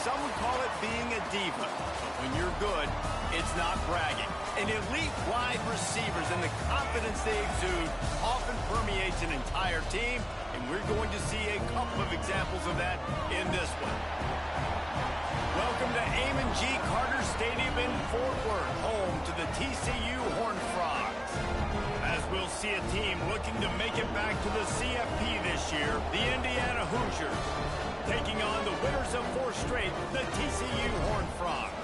some would call it being a diva. But when you're good, it's not bragging. And elite wide receivers and the confidence they exude often permeates an entire team, and we're going to see a couple of examples of that in this one. Welcome to Amon G. Carter Stadium in Fort Worth, home to the TCU Horned Frogs. As we'll see a team looking to make it back to the CFP this year, the Indiana Hoosiers, taking on the winners of 4 straight, the TCU Horned Frogs.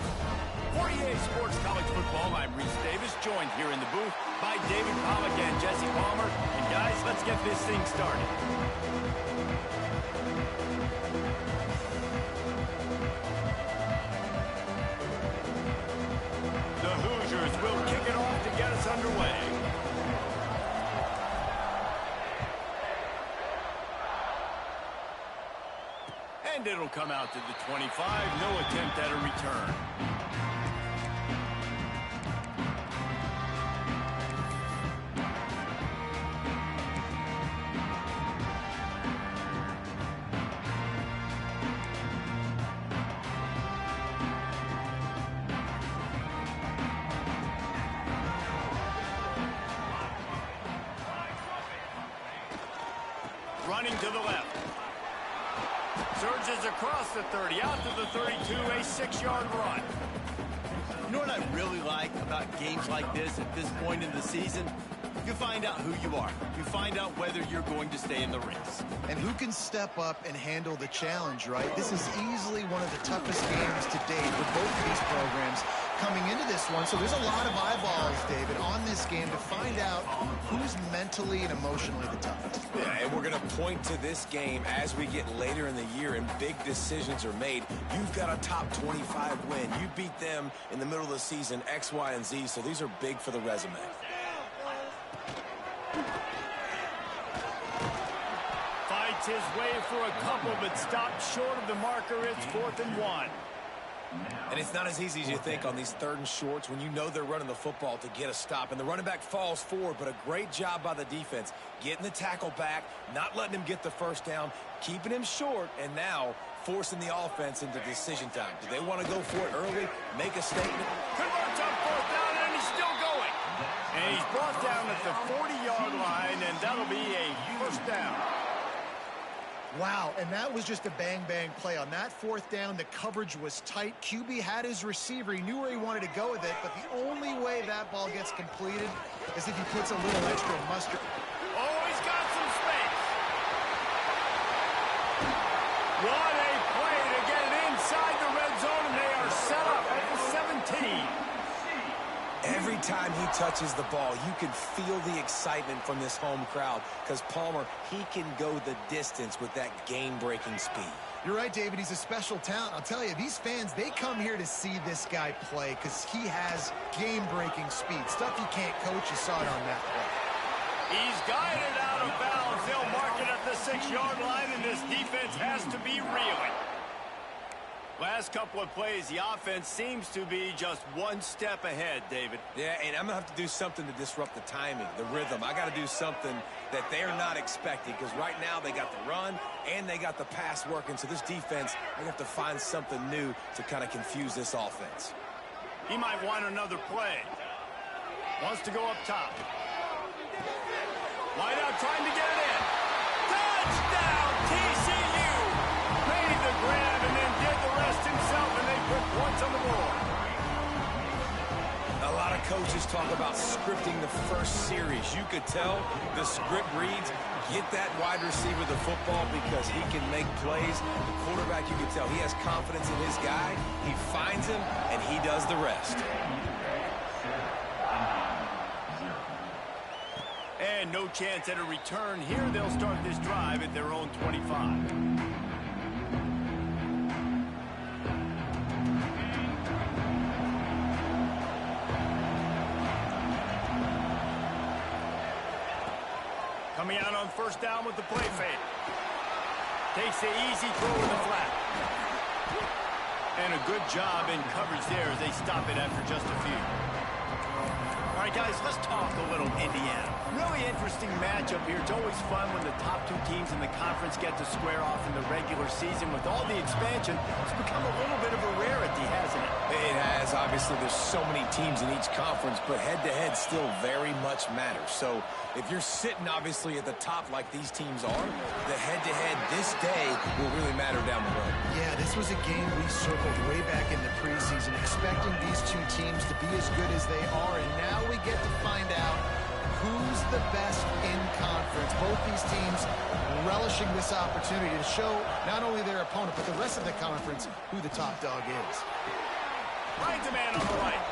For EA Sports College Football, I'm Reese Davis, joined here in the booth by David Pollack and Jesse Palmer. And guys, let's get this thing started. The Hoosiers will kick it off to get us underway. And it'll come out to the 25. No attempt at a return. Running to the left. Surges across the 30, out to the 32, a 6-yard run. You know what I really like about games like this at this point in the season? You find out who you are. You find out whether you're going to stay in the race. And who can step up and handle the challenge, right? This is easily one of the toughest games to date for both of these programs coming into this one. So there's a lot of eyeballs, David, on this game to find out who's mentally and emotionally the toughest. Yeah, and we're going to point to this game as we get later in the year and big decisions are made. You've got a top 25 win. You beat them in the middle of the season, X, Y, and Z, so these are big for the resume. Fights his way for a couple, but stopped short of the marker. It's 4th and 1. And it's not as easy as you think on these 3rd and shorts when you know they're running the football to get a stop. And the running back falls forward, but a great job by the defense. Getting the tackle back, not letting him get the first down, keeping him short, and now forcing the offense into decision time. Do they want to go for it early, make a statement? Converts on 4th down, and he's still going. And he's brought down at the 40-yard line, and that'll be a 1st down. Wow, and that was just a bang-bang play. On that 4th down, the coverage was tight. QB had his receiver. He knew where he wanted to go with it, but the only way that ball gets completed is if he puts a little extra mustard. Oh, he's got some space. What a play to get it inside the red zone, and they are set up at the 17. Every time he touches the ball, you can feel the excitement from this home crowd because Palmer, he can go the distance with that game-breaking speed. You're right, David. He's a special talent. I'll tell you, these fans, they come here to see this guy play because he has game-breaking speed. Stuff you can't coach. You saw it on that play. He's guided out of bounds. They'll mark it at the 6-yard line, and this defense has to be reeling. Last couple of plays, the offense seems to be just one step ahead, David. Yeah, and I'm going to have to do something to disrupt the timing, the rhythm. I got to do something that they're not expecting because right now they got the run and they got the pass working. So this defense, they have to find something new to kind of confuse this offense. He might want another play. Wants to go up top. Wide out trying to get it in. Touchdown, TCU! Made the grab and then did the rest himself, and they put points on the board. A lot of coaches talk about scripting the first series. You could tell the script reads, get that wide receiver the football because he can make plays. The quarterback, you can tell, he has confidence in his guy. He finds him, and he does the rest. And no chance at a return here. They'll start this drive at their own 25. Coming out on 1st down with the play fake. Takes the easy throw in the flat. And a good job in coverage there as they stop it after just a few. All right, guys, let's talk a little Indiana. Really interesting matchup here. It's always fun when the top two teams in the conference get to square off in the regular season. With all the expansion, it's become a little bit of a rarity, hasn't it? It has. Obviously, there's so many teams in each conference, but head-to-head still very much matters. So if you're sitting, obviously, at the top like these teams are, the head-to-head this day will really matter down the road. Yeah, this was a game we circled way back in the preseason, expecting these two teams to be as good as they are, and now we get to find out who's the best in conference. Both these teams relishing this opportunity to show not only their opponent, but the rest of the conference who the top dog is. Finds a man on the right.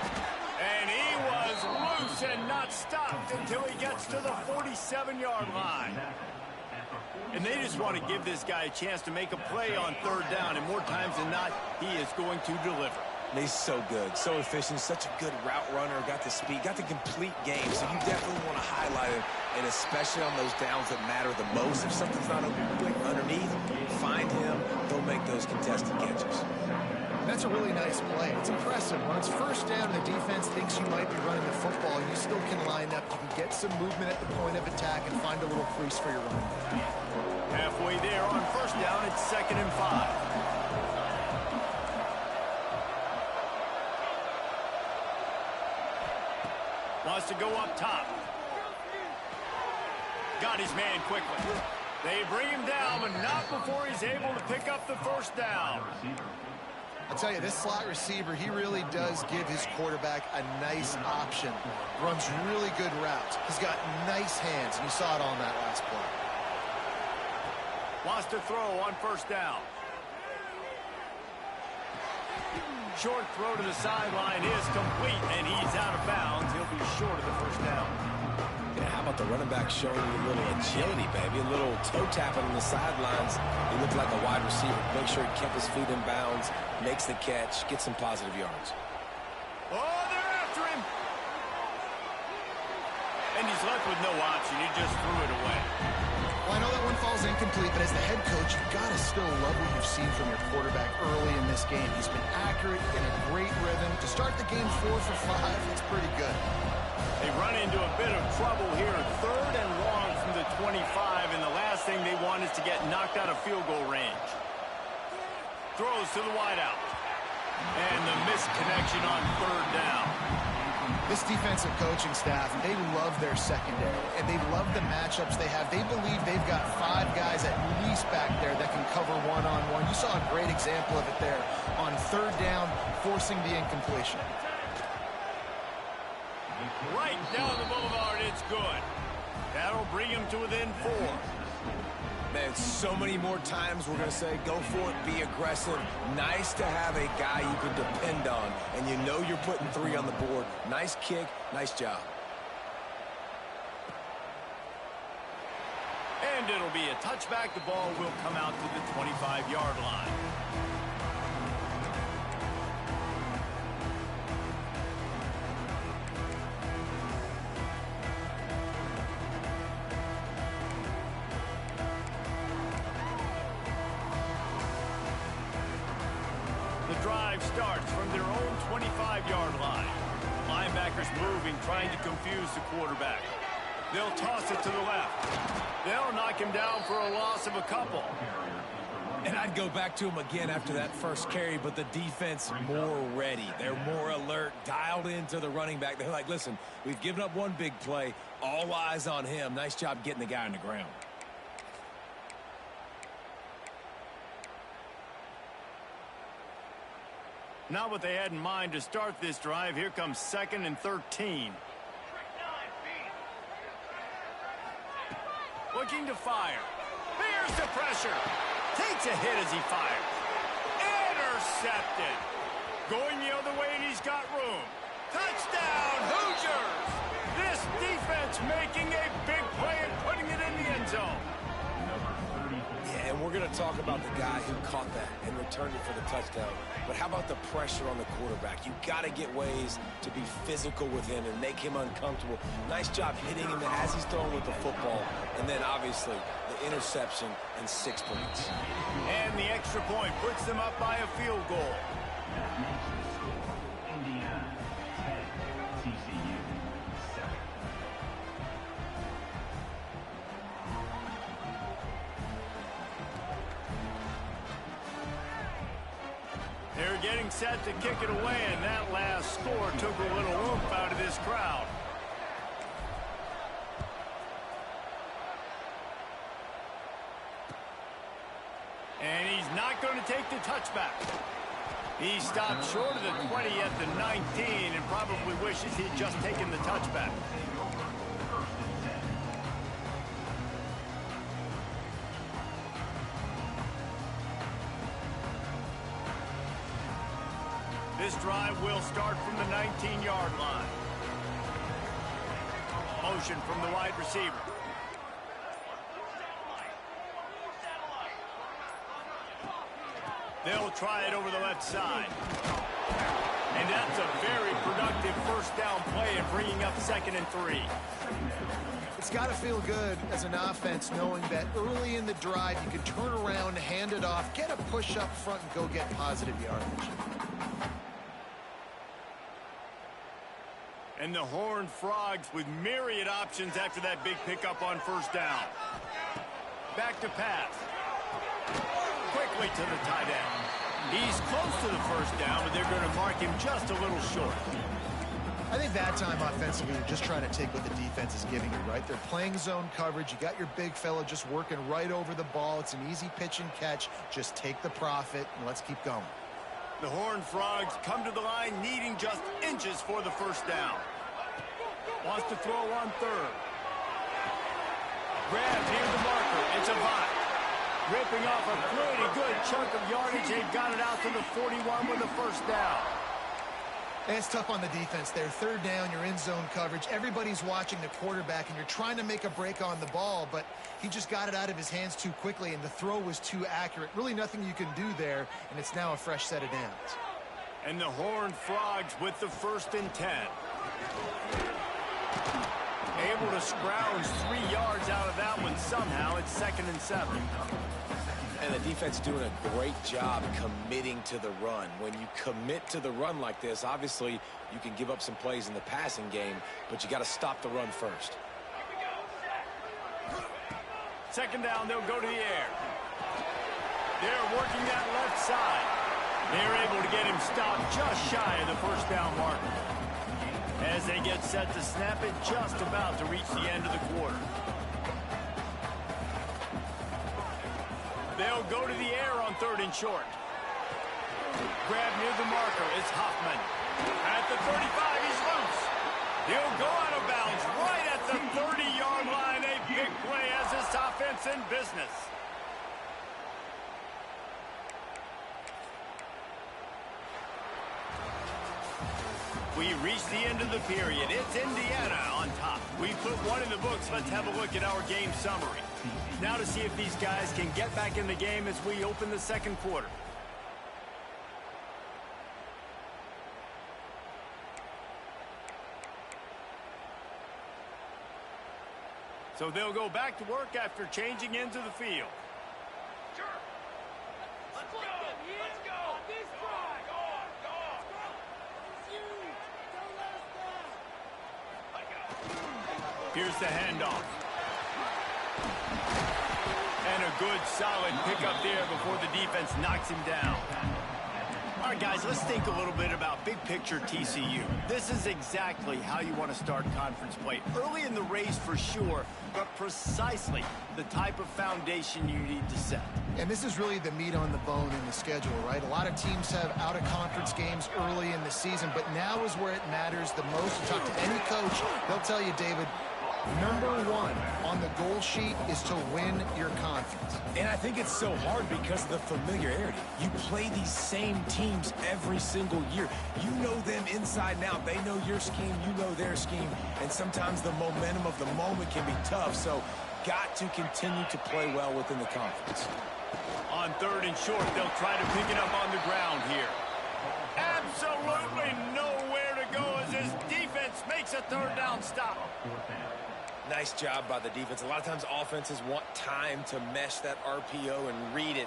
And he was loose and not stopped until he gets to the 47-yard line. And they just want to give this guy a chance to make a play on third down, and more times than not, he is going to deliver. He's so good, so efficient, such a good route runner, got the speed, got the complete game, so you definitely want to highlight him, and especially on those downs that matter the most. If something's not open quick underneath, find him, go make those contested catches. That's a really nice play. It's impressive. When it's first down and the defense thinks you might be running the football, you still can line up. You can get some movement at the point of attack and find a little crease for your running back. Halfway there on first down, it's 2nd and 5. Wants to go up top. Got his man quickly. They bring him down, but not before he's able to pick up the first down. I'll tell you, this slot receiver, he really does give his quarterback a nice option. Runs really good routes. He's got nice hands, and you saw it on that last play. Wants to throw on first down. Short throw to the sideline is complete, and he's out of bounds. He'll be short of the first down. Yeah, how about the running back showing you a little agility, baby? A little toe tapping on the sidelines. He looked like a wide receiver. Make sure he kept his feet in bounds, makes the catch, gets some positive yards. Oh, they're after him. And he's left with no option. He just threw it away. Well, I know that one falls incomplete, but as the head coach, you've got to still love what you've seen from your quarterback early in this game. He's been accurate, in a great rhythm. To start the game 4 for 5, it's pretty good. They run into a bit of trouble here. 3rd and long from the 25, and the last thing they want is to get knocked out of field goal range. Throws to the wideout. And the missed connection on 3rd down. This defensive coaching staff, they love their secondary, and they love the matchups they have. They believe they've got 5 guys at least back there that can cover one-on-one. You saw a great example of it there on 3rd down, forcing the incompletion. Right down the boulevard, it's good. That'll bring him to within 4. Man, so many more times we're going to say, go for it, be aggressive. Nice to have a guy you can depend on, and you know you're putting 3 on the board. Nice kick, nice job. And it'll be a touchback. The ball will come out to the 25-yard line. Drive starts from their own 25-yard line. Linebackers moving, trying to confuse the quarterback. They'll toss it to the left. They'll knock him down for a loss of a couple. And I'd go back to him again after that first carry, but the defense more ready. They're more alert, dialed into the running back. They're like, listen, we've given up one big play. All eyes on him. Nice job getting the guy on the ground. Not what they had in mind to start this drive. Here comes 2nd and 13. Looking to fire. Here's the pressure. Takes a hit as he fires. Intercepted. Going the other way, and he's got room. Touchdown, Hoosiers! This defense making a big play and putting it in the end zone. Yeah, and we're going to talk about the guy who caught that and returned it for the touchdown. But how about the pressure on the quarterback? You got to get ways to be physical with him and make him uncomfortable. Nice job hitting him as he's throwing with the football. And then, obviously, the interception and 6 points. And the extra point puts them up by a field goal. They're getting set to kick it away, and that last score took a little oomph out of this crowd. And he's not going to take the touchback. He stopped short of the 20 at the 19 and probably wishes he'd just taken the touchback. This drive will start from the 19-yard line. Motion from the wide receiver. They'll try it over the left side. And that's a very productive first down play and bringing up 2nd and 3. It's got to feel good as an offense knowing that early in the drive you can turn around, hand it off, get a push up front, and go get positive yardage. And the Horned Frogs with myriad options after that big pickup on first down. Back to pass. Quickly to the tight end. He's close to the first down, but they're going to mark him just a little short. I think that time offensively, you're just trying to take what the defense is giving you, right? They're playing zone coverage. You got your big fella just working right over the ball. It's an easy pitch and catch. Just take the profit, and let's keep going. The Horned Frogs come to the line needing just inches for the first down. Wants to throw on third. Grab near the marker. It's Avant. Ripping off a pretty good chunk of yardage. They've got it out to the 41 with a first down. And it's tough on the defense there. Third down, you're in zone coverage. Everybody's watching the quarterback, and you're trying to make a break on the ball, but he just got it out of his hands too quickly, and the throw was too accurate. Really nothing you can do there, and it's now a fresh set of downs. And the Horned Frogs with the 1st and 10. Able to scrounge 3 yards out of that one somehow. It's 2nd and 7. And the defense doing a great job committing to the run. When you commit to the run like this, obviously you can give up some plays in the passing game, but you got to stop the run first. 2nd down, they'll go to the air. They're working that left side. They're able to get him stopped just shy of the first down marker. As they get set to snap it, just about to reach the end of the quarter. They'll go to the air on 3rd and short. Grab near the marker. It's Hoffman. At the 35, he's loose. He'll go out of bounds right at the 30-yard line. A big play as this offense in business. We reach the end of the period. It's Indiana on top. We put one in the books. Let's have a look at our game summary. Now to see if these guys can get back in the game as we open the 2nd quarter. So they'll go back to work after changing into the field. Here's the handoff. And a good, solid pickup there before the defense knocks him down. All right, guys, let's think a little bit about big picture TCU. This is exactly how you want to start conference play. Early in the race for sure, but precisely the type of foundation you need to set. And this is really the meat on the bone in the schedule, right? A lot of teams have out-of-conference games early in the season, but now is where it matters the most. You talk to any coach, they'll tell you, David, number one on the goal sheet is to win your conference. And I think it's so hard because of the familiarity. You play these same teams every single year. You know them inside and out. They know your scheme, you know their scheme, and sometimes the momentum of the moment can be tough, so got to continue to play well within the conference. On 3rd and short, they'll try to pick it up on the ground here. Absolutely nowhere to go as his defense makes a 3rd down stop. Nice job by the defense. A lot of times offenses want time to mesh that RPO and read it.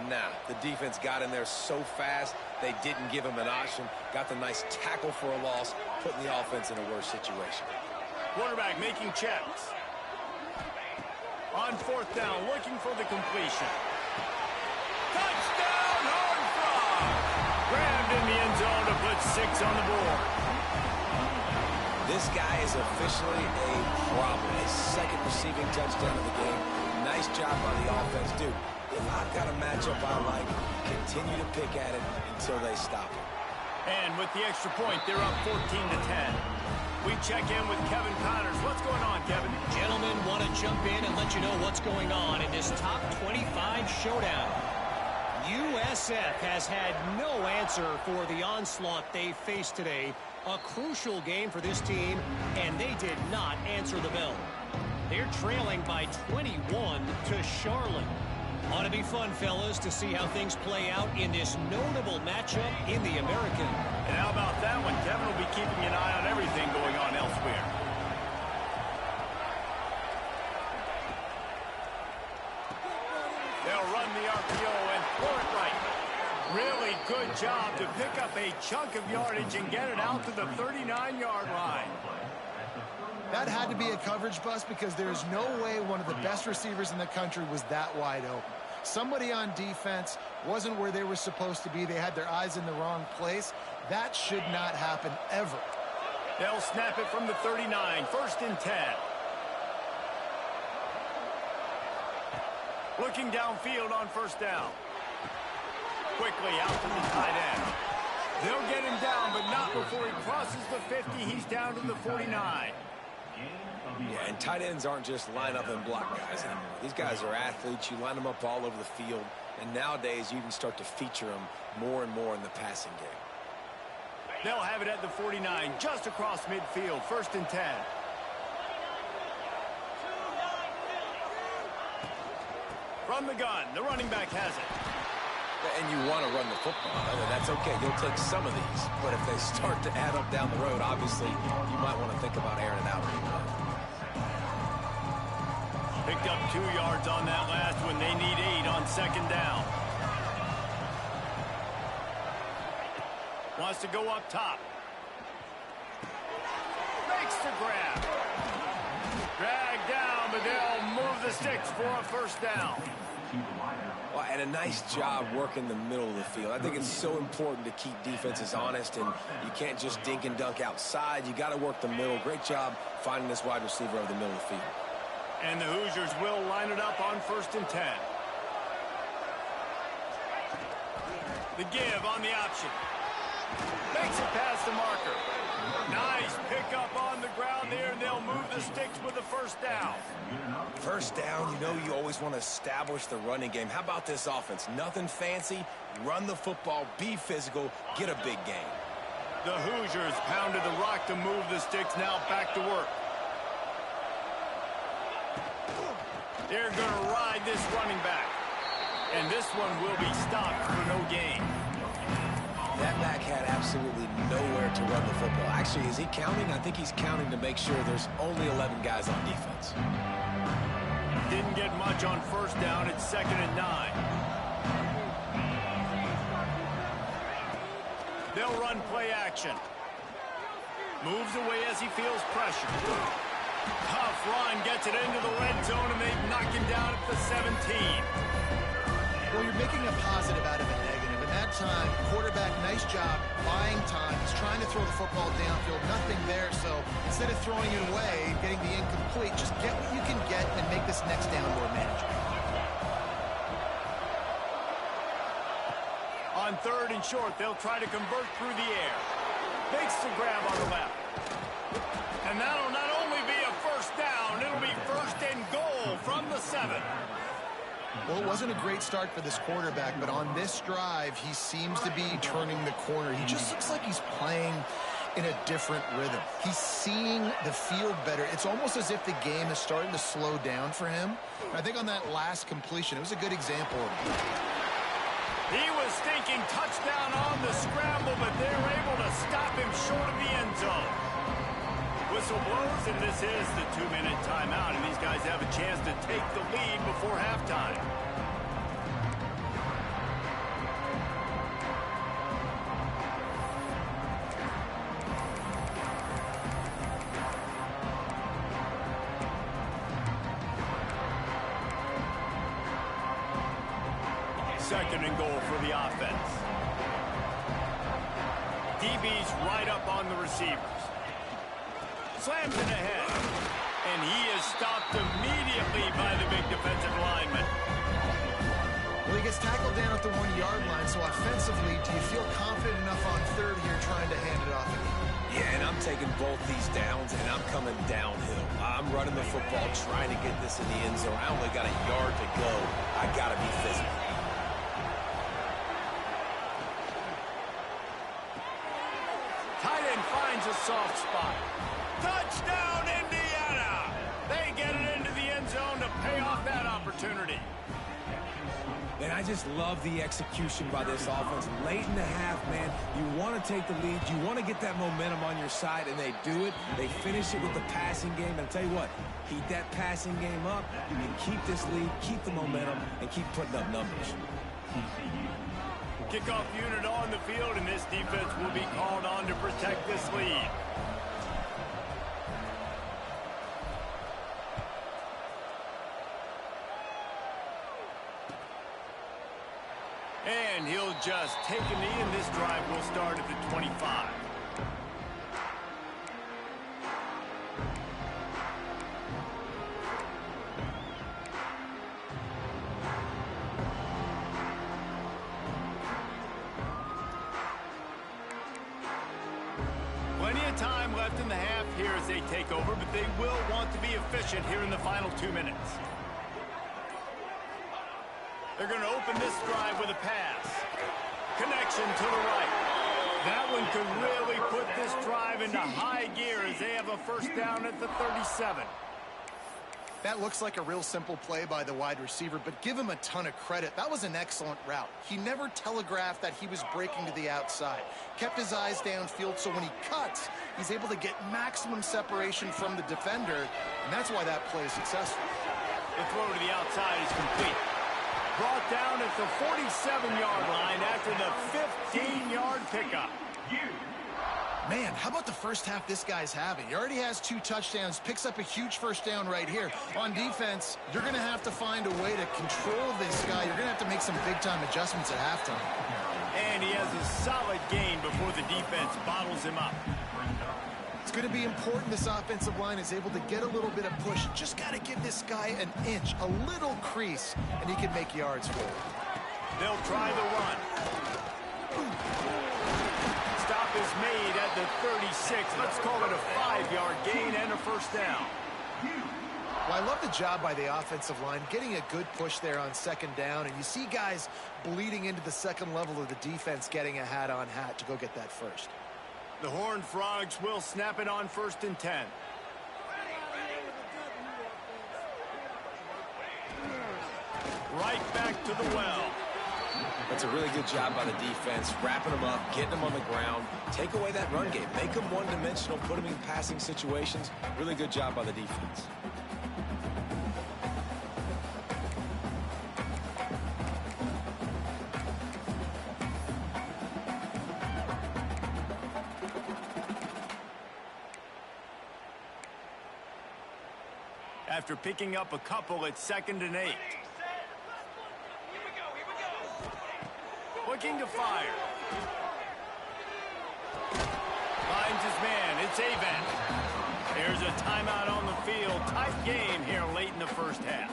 Nah, the defense got in there so fast, they didn't give him an option. Got the nice tackle for a loss, putting the offense in a worse situation. Quarterback making checks. On 4th down, looking for the completion. Touchdown, Horned Frogs! 6 on the board. This guy is officially a problem. His second receiving touchdown of the game. Nice job by the offense. Dude, if I've got a matchup I like, continue to pick at it until they stop it. And with the extra point, they're up 14-10. We check in with Kevin Connors. What's going on, Kevin? Gentlemen, want to jump in and let you know what's going on in this top 25 showdown. USF has had no answer for the onslaught they faced today. A crucial game for this team, and they did not answer the bell. They're trailing by 21 to Charlotte. Ought to be fun, fellas, to see how things play out in this notable matchup in the American. And how about that one? Kevin will be keeping an eye on everything going on elsewhere. They'll run the RPO and throw it right. Really good job to pick up a chunk of yardage and get it out to the 39-yard line. That had to be a coverage bust because there's no way one of the best receivers in the country was that wide open. Somebody on defense wasn't where they were supposed to be. They had their eyes in the wrong place. That should not happen ever. They'll snap it from the 39, 1st and 10. Looking downfield on 1st down. Quickly out to the tight end. They'll get him down, but not before he crosses the 50. He's down to the 49. Yeah, and tight ends aren't just line up and block guys anymore. These guys are athletes. You line them up all over the field, and nowadays you can start to feature them more and more in the passing game. They'll have it at the 49, just across midfield, 1st and 10. From the gun, the running back has it. And you want to run the football. That's okay. You'll take some of these. But if they start to add up down the road, obviously, you might want to think about airing it out. Picked up 2 yards on that last one. They need 8 on 2nd down. Wants to go up top. Makes the grab. Dragged down, but they'll move the sticks for a 1st down. Well, and a nice job working the middle of the field. I think it's so important to keep defenses honest, and you can't just dink and dunk outside. You got to work the middle. Great job finding this wide receiver over the middle of the field. And the Hoosiers will line it up on 1st and 10. The give on the option. Makes it past the marker. Nice pickup on the ground there, and they'll move the sticks with the 1st down. 1st down, you know you always want to establish the running game. How about this offense? Nothing fancy. Run the football, be physical, get a big gain. The Hoosiers pounded the rock to move the sticks, now back to work. They're going to ride this running back. And this one will be stopped for no gain. That back had absolutely nowhere to run the football. Actually, is he counting? I think he's counting to make sure there's only 11 guys on defense. Didn't get much on 1st down. It's 2nd and 9. They'll run play action. Moves away as he feels pressure. Tough run, gets it into the red zone, and they knock him down at the 17. Well, you're making a positive out of a negative. And that time, quarterback, nice job, buying time. He's trying to throw the football downfield. Nothing there, so instead of throwing it away and getting the incomplete, just get what you can get and make this next down more manageable. On 3rd and short, they'll try to convert through the air. Makes the grab on the left. And that'll not only be a 1st down, it'll be 1st and goal from the 7. Well, it wasn't a great start for this quarterback, but on this drive, he seems to be turning the corner. He just looks like he's playing in a different rhythm. He's seeing the field better. It's almost as if the game is starting to slow down for him. And I think on that last completion, it was a good example of it. He was thinking touchdown on the scramble, but they're able to stop him short of the end zone. Whistle blows, and this is the 2-minute timeout, and these guys have a chance to take the lead before halftime. Second and goal for the offense. DB's right up on the receivers. Slams it ahead. And he is stopped immediately by the big defensive lineman. Well, he gets tackled down at the 1-yard line, so offensively, do you feel confident enough on third here trying to hand it off again? Yeah, and I'm taking both these downs, and I'm coming downhill. I'm running the football, trying to get this in the end zone. I only got a yard to go. I got to be physical. Tight end finds a soft spot. Touchdown, Indiana! They get it into the end zone to pay off that opportunity. And I just love the execution by this offense. Late in the half, man, you want to take the lead. You want to get that momentum on your side, and they do it. They finish it with the passing game. And I'll tell you what, heat that passing game up. You can keep this lead, keep the momentum, and keep putting up numbers. Kickoff unit on the field, and this defense will be called on to protect this lead. And he'll just take a knee, and this drive will start at the 25. Plenty of time left in the half here as they take over, but they will want to be efficient here in the final 2 minutes. They're going to open this drive with a pass. Connection to the right. That one could really put this drive into high gear as they have a first down at the 37. That looks like a real simple play by the wide receiver, but give him a ton of credit. That was an excellent route. He never telegraphed that he was breaking to the outside. Kept his eyes downfield, so when he cuts, he's able to get maximum separation from the defender, and that's why that play is successful. The throw to the outside is complete. Brought down at the 47-yard line after the 15-yard pickup. Man, how about the first half this guy's having? He already has 2 touchdowns, picks up a huge first down right here. On defense, you're going to have to find a way to control this guy. You're going to have to make some big-time adjustments at halftime. And he has a solid gain before the defense bottles him up. It's going to be important this offensive line is able to get a little bit of push. Just got to give this guy an inch, a little crease, and he can make yards for it. They'll try the run. Stop is made at the 36. Let's call it a 5-yard gain and a first down. Well, I love the job by the offensive line, getting a good push there on second down, and you see guys bleeding into the second level of the defense getting a hat-on-hat to go get that first. The Horned Frogs will snap it on 1st and 10. Right back to the well. That's a really good job by the defense, wrapping them up, getting them on the ground, take away that run game, make them one-dimensional, put them in passing situations. Really good job by the defense. After picking up a couple, it's 2nd and 8. Looking to fire. Finds his man. It's Avent. There's a timeout on the field. Tight game here late in the first half.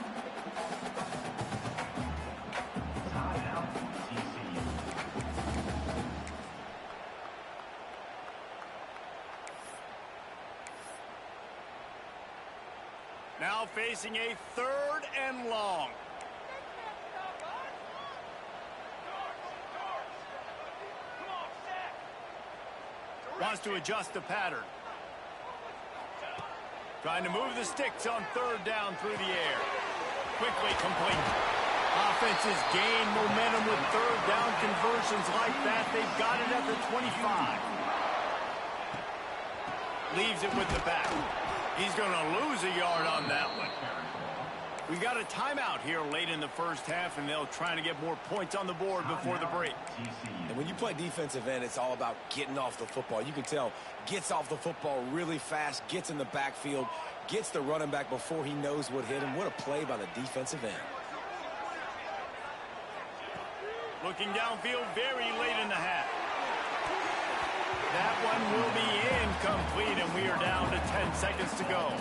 Now facing a 3rd and long. Wants to adjust the pattern. Trying to move the sticks on 3rd down through the air. Quickly complete. Offenses gain momentum with 3rd down conversions like that. They've got it at the 25. Leaves it with the back. He's going to lose a yard on that one. We've got a timeout here late in the first half, and they'll try to get more points on the board before the break. And when you play defensive end, it's all about getting off the football. You can tell, gets off the football really fast, gets in the backfield, gets the running back before he knows what hit him. What a play by the defensive end. Looking downfield very late in the half. that one will be incomplete, and we are down to 10 seconds to go.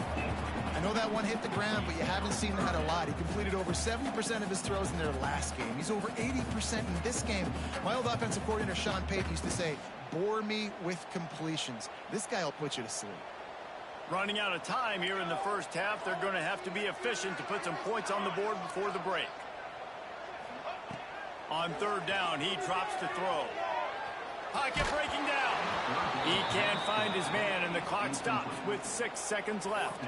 I know that one hit the ground, but you haven't seen that a lot. He completed over 70% of his throws in their last game. He's over 80% in this game. My old offensive coordinator, Sean Payton, used to say, bore me with completions. This guy will put you to sleep. Running out of time here in the first half. They're going to have to be efficient to put some points on the board before the break. On third down, he drops to throw. Pocket breaking down. He can't find his man, and the clock stops with 6 seconds left.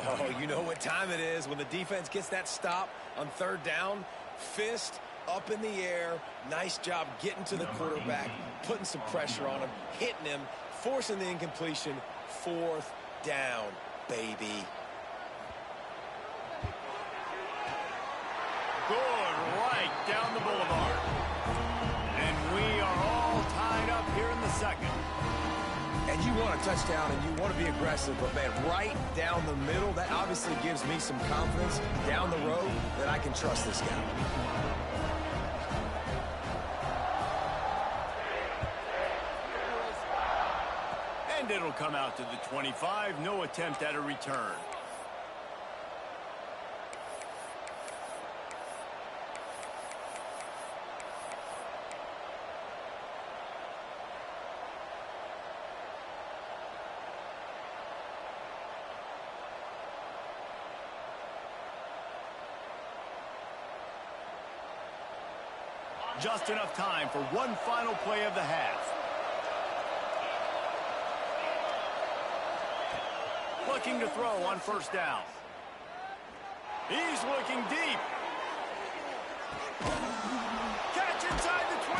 Oh, you know what time it is when the defense gets that stop on third down. Fist up in the air. Nice job getting to the quarterback, putting some pressure on him, hitting him, forcing the incompletion. Fourth down, baby. Good right down the boulevard. And we are all tied up here in the second. And you want a touchdown and you want to be aggressive, but man, right down the middle, that obviously gives me some confidence down the road that I can trust this guy. And it'll come out to the 25. No attempt at a return. Just enough time for one final play of the half. Looking to throw on first down. He's looking deep. Catch inside the 25.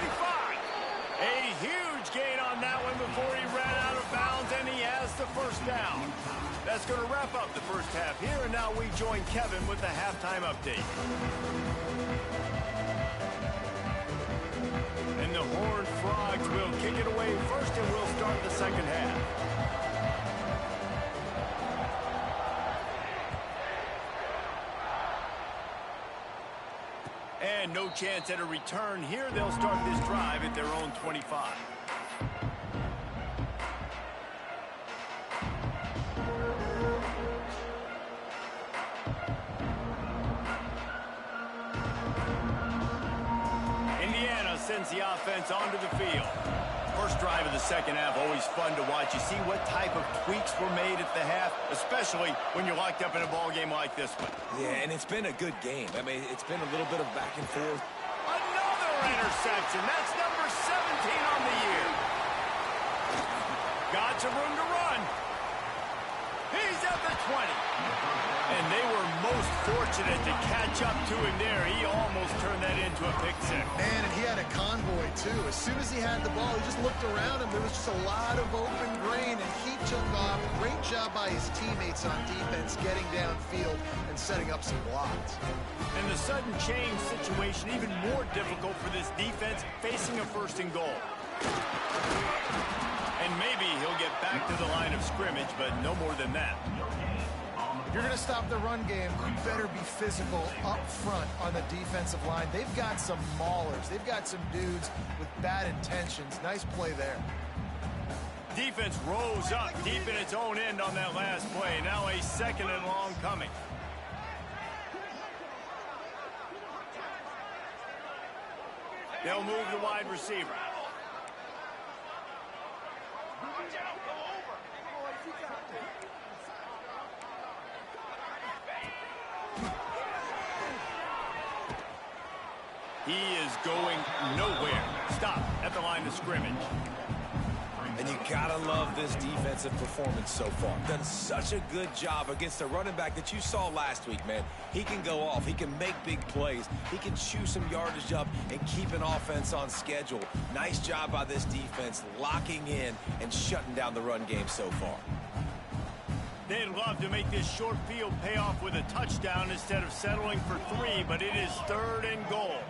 A huge gain on that one before he ran out of bounds, and he has the first down. That's going to wrap up the first half here, and now we join Kevin with the halftime update. And the Horned Frogs will kick it away first, and we'll start the second half. And no chance at a return here. They'll start this drive at their own 25. Indiana sends the offense onto the field. First drive of the second half, always fun to watch. You see what type of tweaks were made at the half, especially when you're locked up in a ball game like this one. Yeah, and it's been a good game. I mean, it's been a little bit of back and forth. Another interception. That's number 17 on the year. Got some room to run. He's at the 20. And they were most fortunate to catch up to him there. He almost turned that into a pick six. Man, and he had a convoy, too. As soon as he had the ball, he just looked around him. There was just a lot of open green, and he took off. Great job by his teammates on defense, getting downfield and setting up some blocks. And the sudden change situation even more difficult for this defense, facing a first and goal. And maybe he'll get back to the line of scrimmage, but no more than that. If you're going to stop the run game, you better be physical up front on the defensive line. They've got some maulers. They've got some dudes with bad intentions. Nice play there. Defense rose up deep in its own end on that last play. Now a second and long coming. They'll move the wide receiver. He is going nowhere. Stop at the line of scrimmage. And you gotta love this defensive performance so far. Done such a good job against the running back that you saw last week, man. He can go off. He can make big plays. He can chew some yardage up and keep an offense on schedule. Nice job by this defense locking in and shutting down the run game so far. They'd love to make this short field pay off with a touchdown instead of settling for 3, but it is third and goal.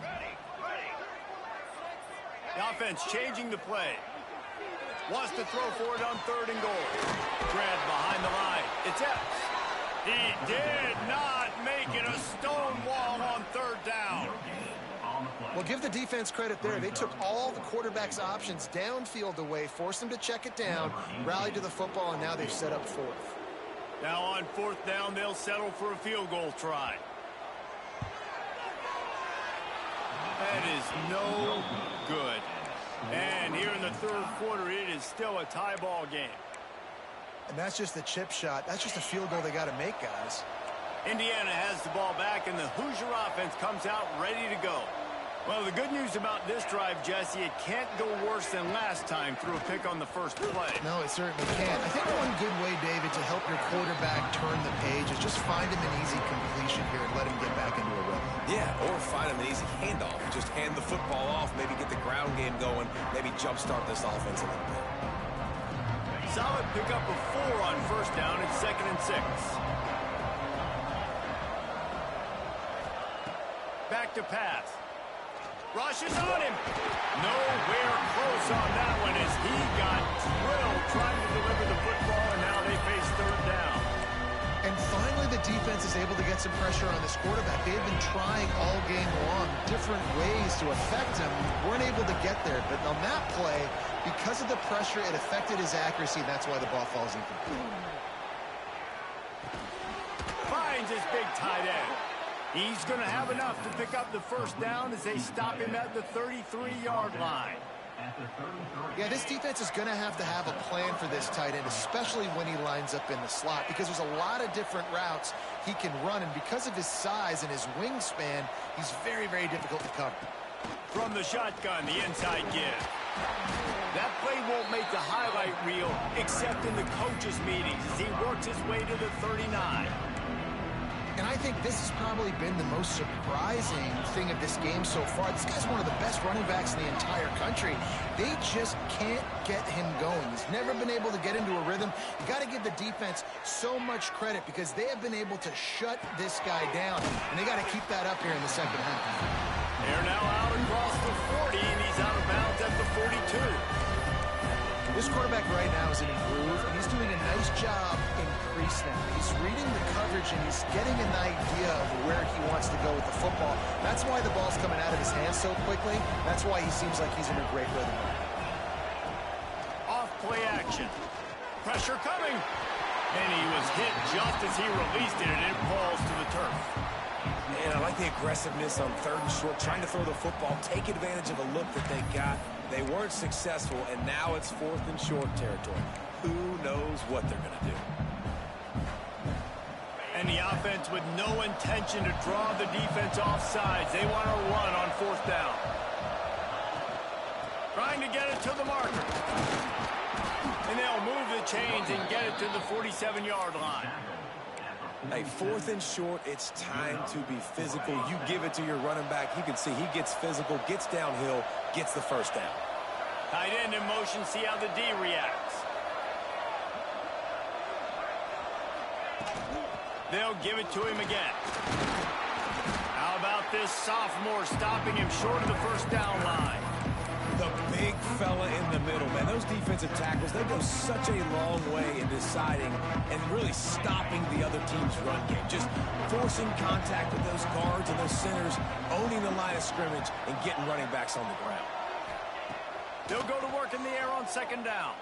The offense changing the play. Wants to throw for it on third and goal. Grab behind the line. It's Epps. He did not make it a stone wall on third down. Well, give the defense credit there. They took all the quarterback's options downfield away, forced them to check it down, rallied to the football, and now they've set up fourth. Now on fourth down, they'll settle for a field goal try. That is no good. And here in the third quarter, it is still a tie ball game. And that's just the chip shot. That's just a field goal they got to make, guys. Indiana has the ball back, and the Hoosier offense comes out ready to go. Well, the good news about this drive, Jesse, it can't go worse than last time through a pick on the first play. No, it certainly can't. I think one good way, David, to help your quarterback turn the page is just find him an easy completion here and let him get back into a rhythm. Yeah, or find him an easy handoff. Just hand the football off, maybe get the ground game going, maybe jumpstart this offense a little bit. Solid pickup of 4 on first down. It's 2nd and 6. Back to pass. Rushes on him. Nowhere close on that one as he got drilled trying to deliver the football, and now they face third down. And finally, the defense is able to get some pressure on this quarterback. They had been trying all game long different ways to affect him. Weren't able to get there. But on that play, because of the pressure, it affected his accuracy, and that's why the ball falls incomplete. Finds his big tight end. He's going to have enough to pick up the first down as they stop him at the 33-yard line. Yeah, this defense is going to have a plan for this tight end, especially when he lines up in the slot, because there's a lot of different routes he can run, and because of his size and his wingspan, he's very, very difficult to cover. From the shotgun, the inside give. That play won't make the highlight reel except in the coaches' meetings as he works his way to the 39. And I think this has probably been the most surprising thing of this game so far. This guy's one of the best running backs in the entire country. They just can't get him going. He's never been able to get into a rhythm. You got to give the defense so much credit because they have been able to shut this guy down. And they got to keep that up here in the second half. They're now out across the 40, and he's out of bounds at the 42. This quarterback right now is in a groove, and he's doing a nice job in pre-snap. He's reading the coverage, and he's getting an idea of where he wants to go with the football. That's why the ball's coming out of his hands so quickly. That's why he seems like he's in a great rhythm. Off play action. Pressure coming. And he was hit just as he released it, and it falls to the turf. Man, I like the aggressiveness on 3rd and short, trying to throw the football, take advantage of a look that they got. They weren't successful, and now it's 4th and short territory. Who knows what they're going to do? And the offense with no intention to draw the defense off sides. They want to run on 4th down. Trying to get it to the marker. And they'll move the chains and get it to the 47-yard line. Hey, 4th and short, it's time to be physical. You give it to your running back. You can see he gets physical, gets downhill, gets the first down. Tight end in motion, see how the D reacts. They'll give it to him again. How about this sophomore stopping him short of the first down line? The big fella in the middle, man. Those defensive tackles, they go such a long way in deciding and really stopping the other team's run game. Just forcing contact with those guards and those centers, owning the line of scrimmage, and getting running backs on the ground. They'll go to work in the air on 2nd down.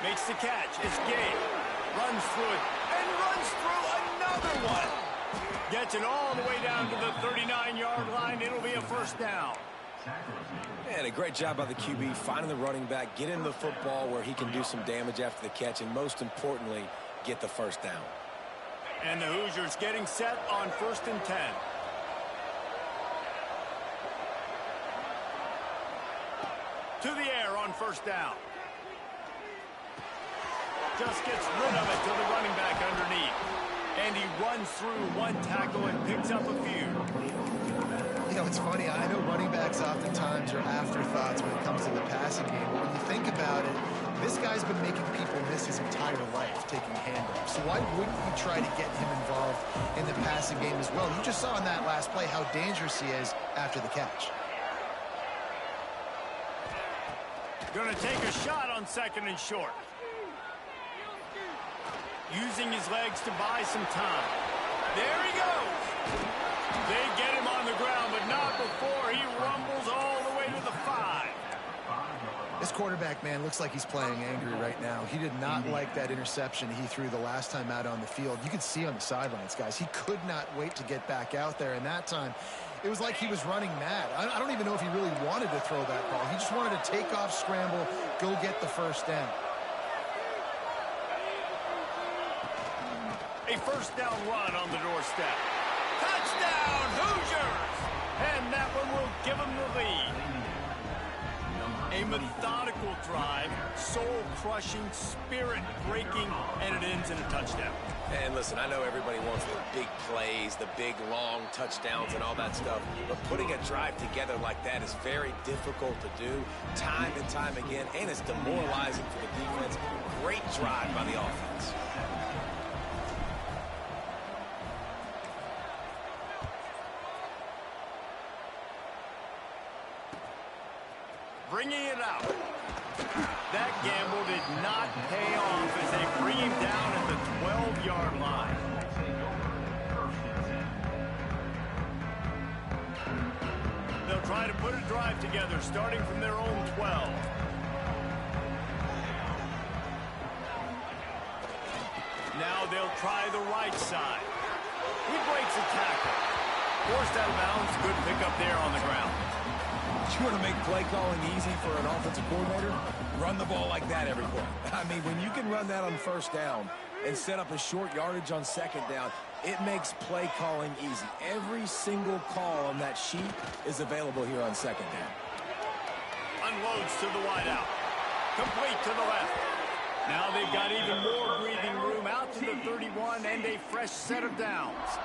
Makes the catch. It's Gay. Runs through it. And runs through another one. Gets it all the way down to the 39-yard line. It'll be a first down. Man, a great job by the QB, finding the running back, getting the football where he can do some damage after the catch, and most importantly, get the first down. And the Hoosiers getting set on 1st and 10. To the air on 1st down. Just gets rid of it to the running back underneath. And he runs through one tackle and picks up a few. You know, it's funny. I know running backs oftentimes are afterthoughts when it comes to the passing game. But when you think about it, this guy's been making people miss his entire life taking handoffs. So why wouldn't you try to get him involved in the passing game as well? You just saw in that last play how dangerous he is after the catch. Gonna take a shot on 2nd and short. Using his legs to buy some time. There he goes. They get him on the ground, but not before quarterback, man, looks like he's playing angry right now. He did not like that interception he threw the last time out on the field. You could see on the sidelines, guys, he could not wait to get back out there. And that time, it was like he was running mad. I don't even know if he really wanted to throw that ball. He just wanted to take off, scramble, go get the first down. A first down run on the doorstep. Touchdown, Hoosiers! And that one will give them the lead. A methodical drive, soul-crushing, spirit-breaking, and it ends in a touchdown. And listen, I know everybody wants the big plays, the big, long touchdowns and all that stuff, but putting a drive together like that is very difficult to do time and time again, and it's demoralizing for the defense. Great drive by the offense. Bringing it out. That gamble did not pay off as they bring him down at the 12-yard line. They'll try to put a drive together starting from their own 12. Now they'll try the right side. He breaks a tackle. Forced out of bounds. Good pickup there on the ground. You want to make play calling easy for an offensive coordinator? Run the ball like that every play. I mean, when you can run that on first down and set up a short yardage on second down, it makes play calling easy. Every single call on that sheet is available here on second down. Unloads to the wideout. Complete to the left. Now they've got even more breathing room out to the 31 and a fresh set of downs.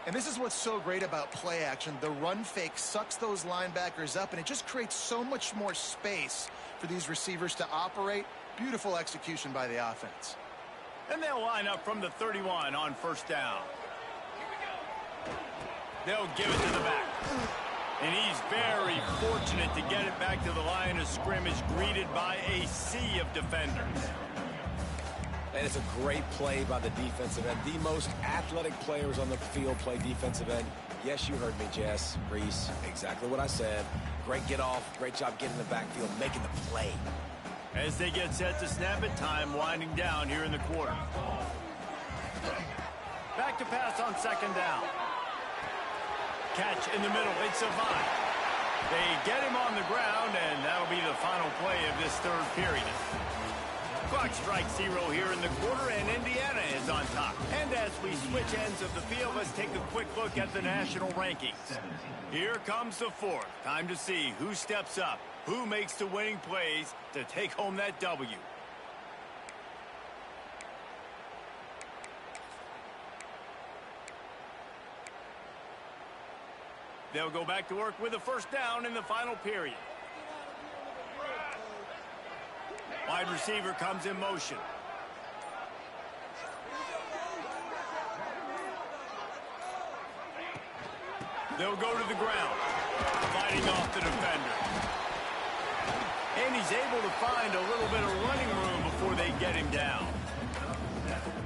And this is what's so great about play action. The run fake sucks those linebackers up, and it just creates so much more space for these receivers to operate. Beautiful execution by the offense. And they'll line up from the 31 on first down. They'll give it to the back. And he's very fortunate to get it back to the line of scrimmage, greeted by a sea of defenders. And it's a great play by the defensive end. The most athletic players on the field play defensive end. Yes, you heard me, Jess, Reese. Exactly what I said. Great get off. Great job getting in the backfield, making the play. As they get set to snap it, time winding down here in the quarter. Back to pass on second down. Catch in the middle. It's Savant. They get him on the ground, and that'll be the final play of this third period. Clock strikes 0 here in the quarter, and Indiana is on top. And as we switch ends of the field, let's take a quick look at the national rankings. Here comes the fourth. Time to see who steps up, who makes the winning plays to take home that W. They'll go back to work with a first down in the final period. Wide receiver comes in motion. They'll go to the ground, fighting off the defender. And he's able to find a little bit of running room before they get him down.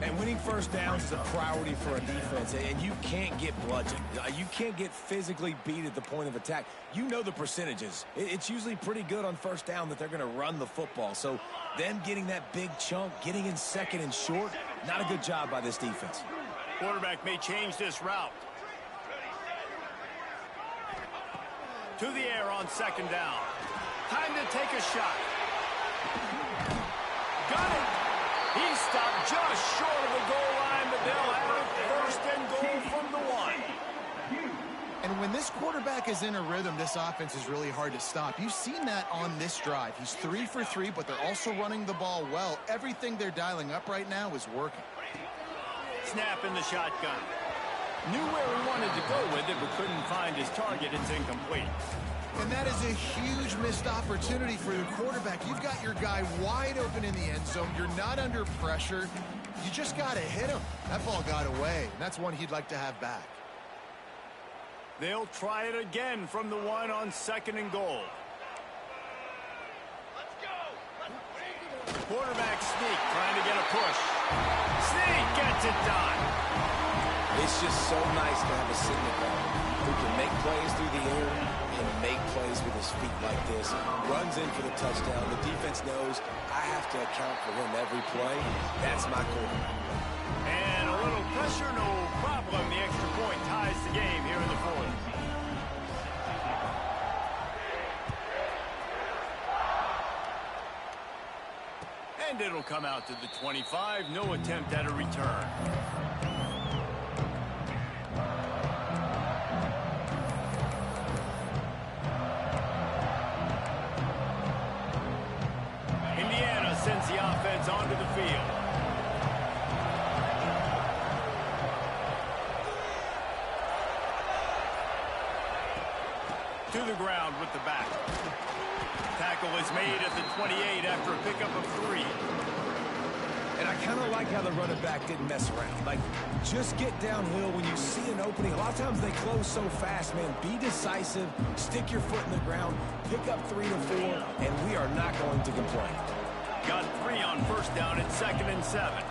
And winning first downs is a priority for a defense, and you can't get bludgeoned. You can't get physically beat at the point of attack. You know the percentages. It's usually pretty good on first down that they're going to run the football. So them getting that big chunk, getting in second and short, not a good job by this defense. Quarterback may change this route. To the air on second down. Time to take a shot. Got it. He stopped just short of the goal line, but they'll have it first and goal from the 1. And when this quarterback is in a rhythm, this offense is really hard to stop. You've seen that on this drive. He's 3 for 3, but they're also running the ball well. Everything they're dialing up right now is working. Snap in the shotgun. Knew where he wanted to go with it, but couldn't find his target. It's incomplete. And that is a huge missed opportunity for the quarterback. You've got your guy wide open in the end zone. You're not under pressure. You just got to hit him. That ball got away, and that's one he'd like to have back. They'll try it again from the 1 on second and goal. Quarterback sneak, trying to get a push. Sneak gets it done. It's just so nice to have a signal guard who can make plays through the air and make plays with his feet like this. Runs in for the touchdown. The defense knows I have to account for him every play. That's my quarterback. And a little pressure, no problem. The extra point ties the game here in the fourth. And it'll come out to the 25. No attempt at a return. Indiana sends the offense onto the field. To the ground with the back. Tackle is made at the 28 after a pickup of 3. And I kind of like how the running back didn't mess around. Like, just get downhill when you see an opening. A lot of times they close so fast, man. Be decisive, stick your foot in the ground, pick up 3 to 4, and we are not going to complain. Got 3 on first down at 2nd and 7.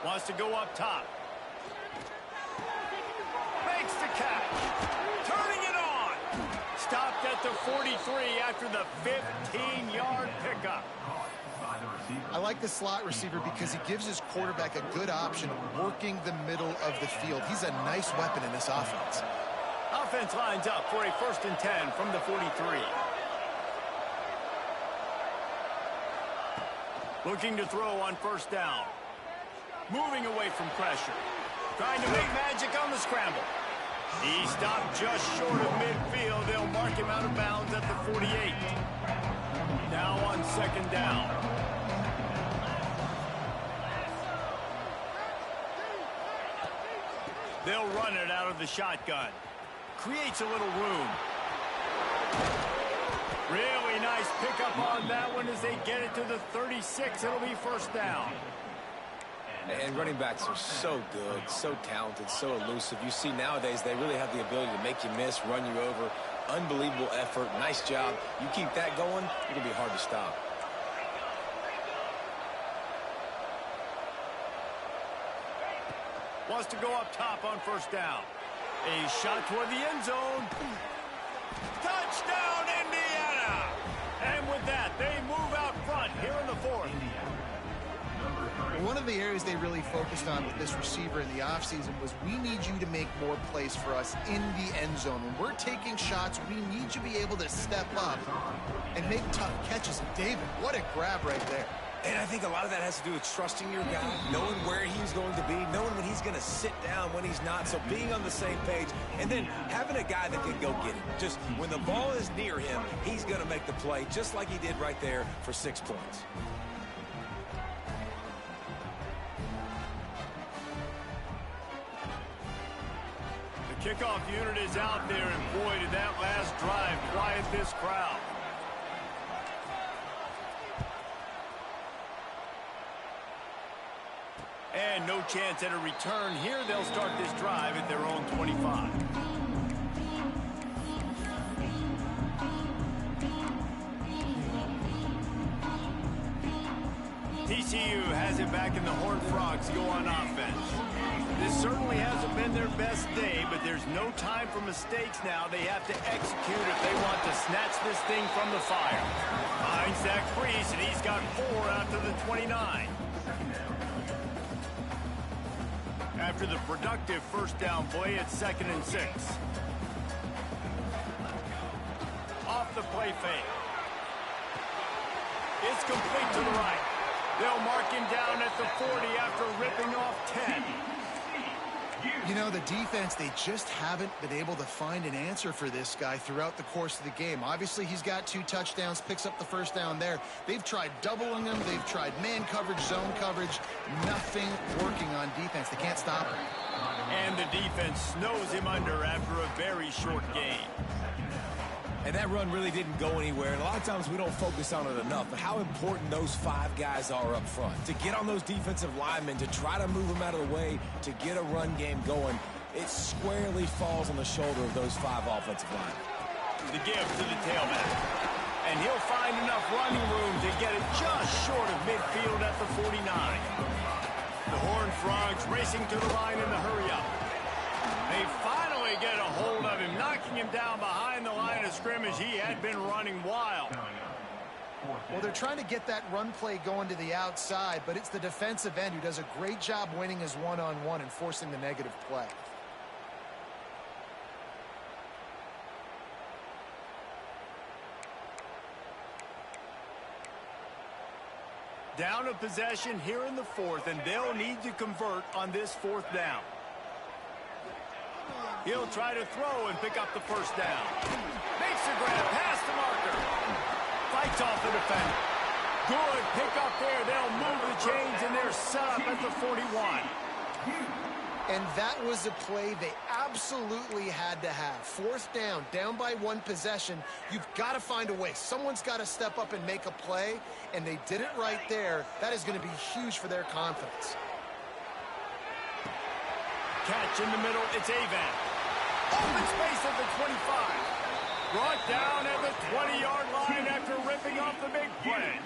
Wants to go up top. Makes the catch. Turning it on. Stopped at the 43 after the 15-yard pickup. I like the slot receiver because he gives his quarterback a good option working the middle of the field. He's a nice weapon in this offense. Offense lines up for a 1st and 10 from the 43. Looking to throw on first down. Moving away from pressure. Trying to make magic on the scramble. He stopped just short of midfield. They'll mark him out of bounds at the 48. Now on 2nd down. They'll run it out of the shotgun. Creates a little room. Really nice pickup on that one as they get it to the 36. It'll be 1st down. And running backs are so good, so talented, so elusive. You see nowadays they really have the ability to make you miss, run you over. Unbelievable effort. Nice job. You keep that going, it'll be hard to stop. Wants to go up top on first down. A shot toward the end zone. Touchdown, Indiana! And with that, they move out front here in the fourth. One of the areas they really focused on with this receiver in the offseason was we need you to make more plays for us in the end zone. When we're taking shots, we need you to be able to step up and make tough catches. And David, what a grab right there. And I think a lot of that has to do with trusting your guy, knowing where he's going to be, knowing when he's going to sit down, when he's not. So being on the same page, and then having a guy that can go get him. Just when the ball is near him, he's going to make the play, just like he did right there for 6 points. The kickoff unit is out there, and boy, did that last drive quiet this crowd. And no chance at a return here. They'll start this drive at their own 25. TCU has it back in the Horned Frogs to go on offense. This certainly hasn't been their best day, but there's no time for mistakes now. They have to execute if they want to snatch this thing from the fire. Finds Zach Priest, and he's got 4 out to the 29. After the productive first down play, it's 2nd and 6. Off the play fake. It's complete to the right. They'll mark him down at the 40 after ripping off 10. You know, the defense, they just haven't been able to find an answer for this guy throughout the course of the game. Obviously, he's got 2 touchdowns, picks up the first down there. They've tried doubling him. They've tried man coverage, zone coverage. Nothing working on defense. They can't stop him. And the defense snows him under after a very short gain. And that run really didn't go anywhere. And a lot of times we don't focus on it enough. But how important those 5 guys are up front. To get on those defensive linemen, to try to move them out of the way, to get a run game going, it squarely falls on the shoulder of those 5 offensive linemen. The give to the tailback. And he'll find enough running room to get it just short of midfield at the 49. The Horned Frogs racing to the line in the hurry-up. They finally get a hold of him, knocking him down behind the line of scrimmage. He had been running wild. Well, they're trying to get that run play going to the outside, but it's the defensive end who does a great job winning his one-on-one and forcing the negative play. Down a possession here in the fourth, and they'll need to convert on this fourth down. He'll try to throw and pick up the first down. Makes the grab past the marker. Fights off the defender. Good pick up there. They'll move the chains, and they're set up at the 41. And that was a play they absolutely had to have. Fourth down, down by one possession. You've got to find a way. Someone's got to step up and make a play, and they did it right there. That is going to be huge for their confidence. Catch in the middle. It's Avan. Open space at the 25. Brought down at the 20-yard line after ripping off the big play.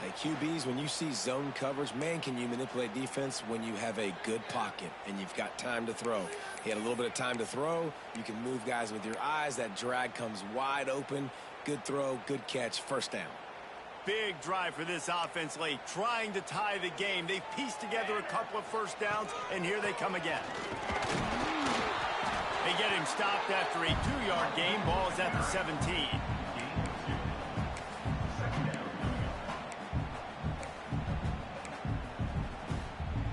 Hey, QBs, when you see zone coverage, man, can you manipulate defense when you have a good pocket and you've got time to throw. He had a little bit of time to throw. You can move guys with your eyes. That drag comes wide open. Good throw, good catch, first down. Big drive for this offense late, trying to tie the game. They've pieced together a couple of first downs, and here they come again. They get him stopped after a 2-yard gain. Ball is at the 17.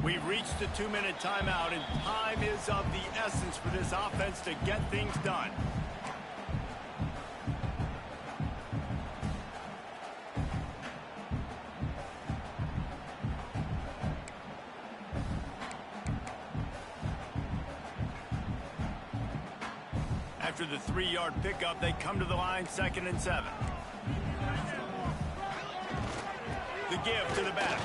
We've reached the 2-minute timeout, and time is of the essence for this offense to get things done. After the 3-yard pickup, they come to the line, 2nd and 7. The give to the back.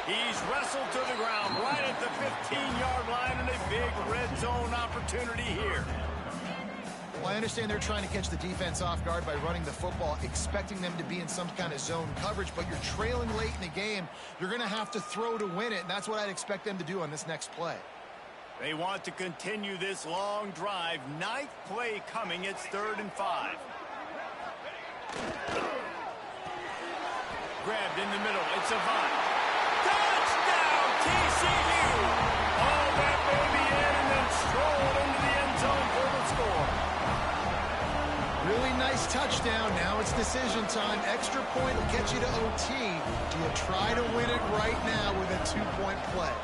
He's wrestled to the ground right at the 15-yard line, and a big red zone opportunity here. Well, I understand they're trying to catch the defense off guard by running the football, expecting them to be in some kind of zone coverage, but you're trailing late in the game. You're going to have to throw to win it, and that's what I'd expect them to do on this next play. They want to continue this long drive. 9th play coming. It's 3rd and 5. Grabbed in the middle. It's Avant. Touchdown, TCU! Oh, that baby in and then strolled into the end zone for the score. Really nice touchdown. Now it's decision time. Extra point will get you to OT. Do you try to win it right now with a 2-point play?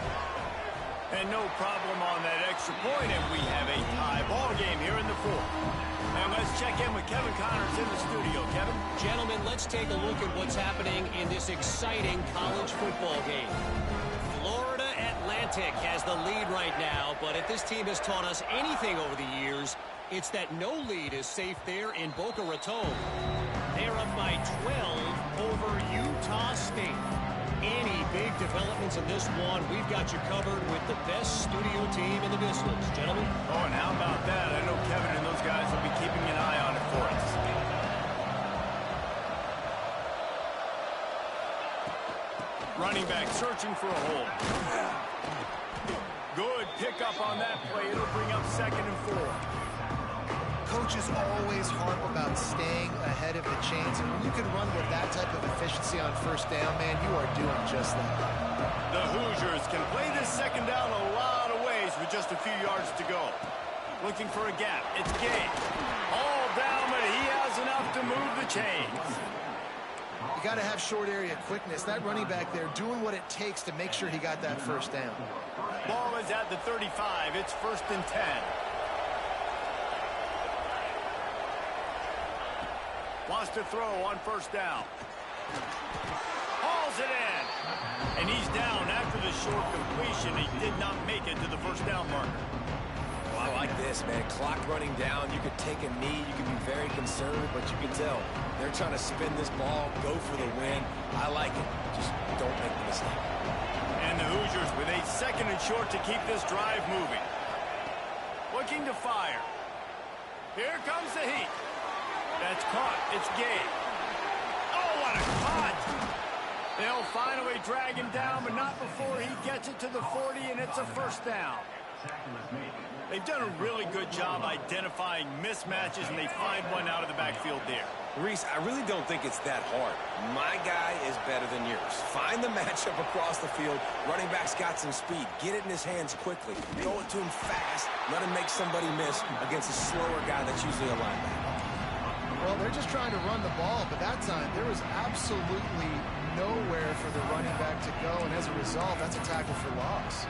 And no problem on that extra point, and we have a tie ball game here in the fourth. And let's check in with Kevin Connors in the studio. Kevin? Gentlemen, let's take a look at what's happening in this exciting college football game. Florida Atlantic has the lead right now, but if this team has taught us anything over the years, it's that no lead is safe there in Boca Raton. They're up by 12 over Utah State. Any big developments in this one, we've got you covered with the best studio team in the business. Gentlemen? Oh, and how about that? I know Kevin and those guys will be keeping an eye on it for us. Running back searching for a hole. Good pickup on that play. It'll bring up 2nd and 4. Coaches always harp about staying ahead of the chains, and when you can run with that type of efficiency on first down, man, you are doing just that. The Hoosiers can play this 2nd down a lot of ways with just a few yards to go. Looking for a gap. It's Gay. All down, but he has enough to move the chains. You got to have short area quickness. That running back there doing what it takes to make sure he got that first down. Ball is at the 35. It's 1st and 10. Wants to throw on first down. Hauls it in. And he's down after the short completion. He did not make it to the first down marker. Well, I like this, man. Clock running down. You could take a knee. You could be very conservative, but you can tell they're trying to spin this ball, go for the win. I like it. Just don't make the mistake. And the Hoosiers with a 2nd and short to keep this drive moving. Looking to fire. Here comes the heat. That's caught. It's Gay. Oh, what a cut! They'll finally drag him down, but not before he gets it to the 40, and it's a first down. They've done a really good job identifying mismatches, and they find one out of the backfield there. Reese, I really don't think it's that hard. My guy is better than yours. Find the matchup across the field. Running back's got some speed. Get it in his hands quickly. Throw it to him fast. Let him make somebody miss against a slower guy that's usually a linebacker. Well, they're just trying to run the ball, but that time there was absolutely nowhere for the running back to go, and as a result, that's a tackle for loss.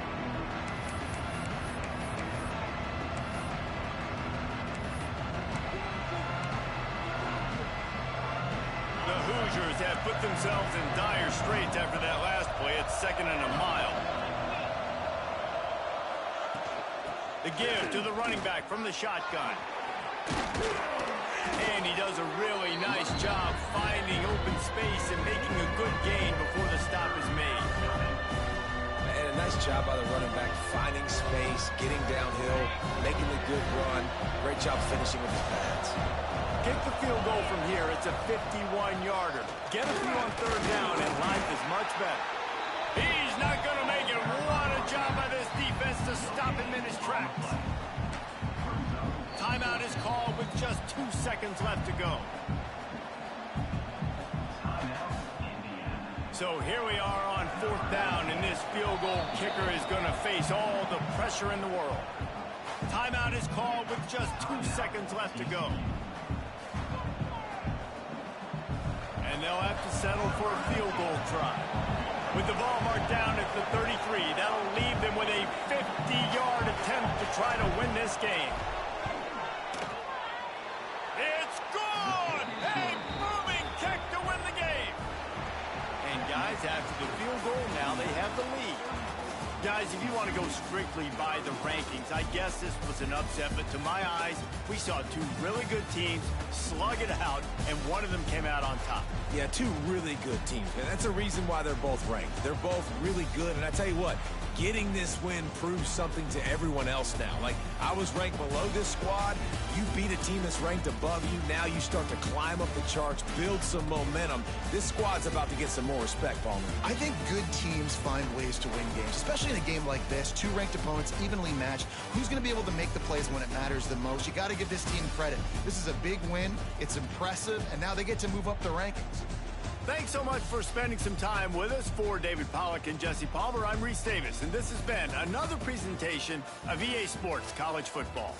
The Hoosiers have put themselves in dire straits after that last play. It's 2nd and a mile. The give to the running back from the shotgun. And he does a really nice job finding open space and making a good gain before the stop is made. And a nice job by the running back, finding space, getting downhill, making a good run. Great job finishing with his pads. Kick the field goal from here. It's a 51-yarder. Get a few on 3rd down, and life is much better. He's not going to make it. What a job by this defense to stop him in his tracks. Timeout is called with just 2 seconds left to go. So here we are on 4th down, and this field goal kicker is going to face all the pressure in the world. Timeout is called with just 2 seconds left to go. And they'll have to settle for a field goal try. With the ball marked down at the 33, that'll leave them with a 50-yard attempt to try to win this game. It's good! A booming kick to win the game. And guys, after the field goal, now they have the lead. Guys, if you want to go strictly by the rankings, I guess this was an upset, but to my eyes, we saw 2 really good teams slug it out, and one of them came out on top. Yeah, 2 really good teams. And that's a reason why they're both ranked. They're both really good, and I tell you what, getting this win proves something to everyone else now. Like, I was ranked below this squad. You beat a team that's ranked above you. Now you start to climb up the charts, build some momentum. This squad's about to get some more respect, Palmer. I think good teams find ways to win games, especially in a game like this. 2 ranked opponents, evenly matched. Who's going to be able to make the plays when it matters the most? You got to give this team credit. This is a big win. It's impressive, and now they get to move up the rankings. Thanks so much for spending some time with us. For David Pollack and Jesse Palmer, I'm Reese Davis, and this has been another presentation of EA Sports College Football.